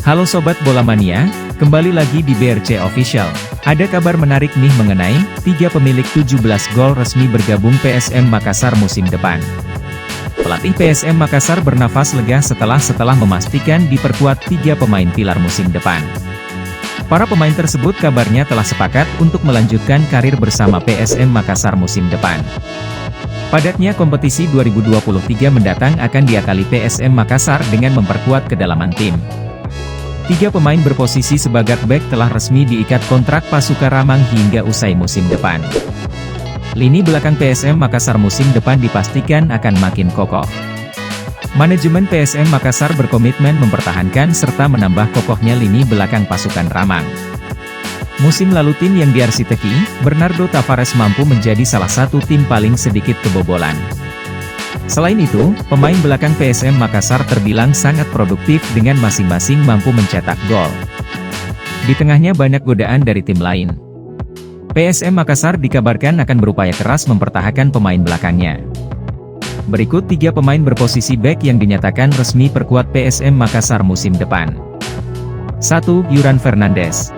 Halo Sobat Bola Mania, kembali lagi di BRC Official. Ada kabar menarik nih mengenai 3 pemilik 17 gol resmi bergabung PSM Makassar musim depan. Pelatih PSM Makassar bernafas lega setelah memastikan diperkuat 3 pemain pilar musim depan. Para pemain tersebut kabarnya telah sepakat untuk melanjutkan karir bersama PSM Makassar musim depan. Padatnya kompetisi 2023 mendatang akan diakali PSM Makassar dengan memperkuat kedalaman tim. 3 pemain berposisi sebagai bek telah resmi diikat kontrak Pasuka Ramang hingga usai musim depan. Lini belakang PSM Makassar musim depan dipastikan akan makin kokoh. Manajemen PSM Makassar berkomitmen mempertahankan serta menambah kokohnya lini belakang pasukan Ramang. Musim lalu tim yang diarsiteki, Bernardo Tavares mampu menjadi salah satu tim paling sedikit kebobolan. Selain itu, pemain belakang PSM Makassar terbilang sangat produktif dengan masing-masing mampu mencetak gol. Di tengahnya banyak godaan dari tim lain. PSM Makassar dikabarkan akan berupaya keras mempertahankan pemain belakangnya. Berikut 3 pemain berposisi bek yang dinyatakan resmi perkuat PSM Makassar musim depan. 1. Yuran Fernandes.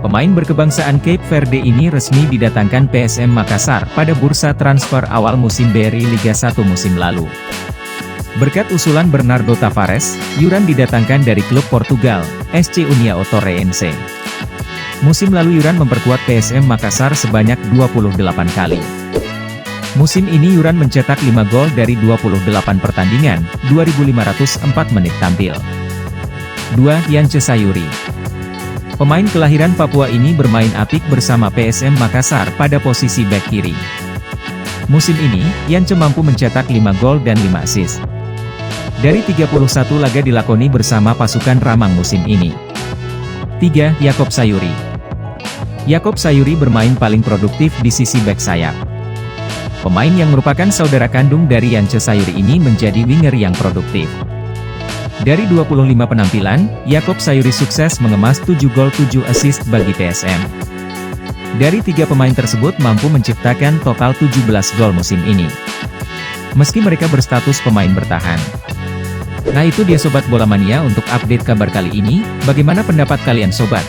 Pemain berkebangsaan Cape Verde ini resmi didatangkan PSM Makassar pada bursa transfer awal musim BRI Liga 1 musim lalu. Berkat usulan Bernardo Tavares, Yuran didatangkan dari klub Portugal, SC Unia Ourense. Musim lalu Yuran memperkuat PSM Makassar sebanyak 28 kali. Musim ini Yuran mencetak 5 gol dari 28 pertandingan, 2.504 menit tampil. 2. Yance Sayuri. Pemain kelahiran Papua ini bermain apik bersama PSM Makassar pada posisi bek kiri. Musim ini, Yance mampu mencetak 5 gol dan 5 assist. Dari 31 laga dilakoni bersama pasukan Ramang musim ini. 3. Yakob Sayuri. Yakob Sayuri bermain paling produktif di sisi bek sayap. Pemain yang merupakan saudara kandung dari Yance Sayuri ini menjadi winger yang produktif. Dari 25 penampilan, Yakob Sayuri sukses mengemas 7 gol 7 assist bagi PSM. Dari 3 pemain tersebut mampu menciptakan total 17 gol musim ini. Meski mereka berstatus pemain bertahan. Nah itu dia Sobat Bola Mania untuk update kabar kali ini, bagaimana pendapat kalian Sobat?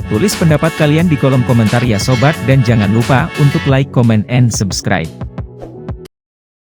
Tulis pendapat kalian di kolom komentar ya Sobat dan jangan lupa untuk like, comment, and subscribe.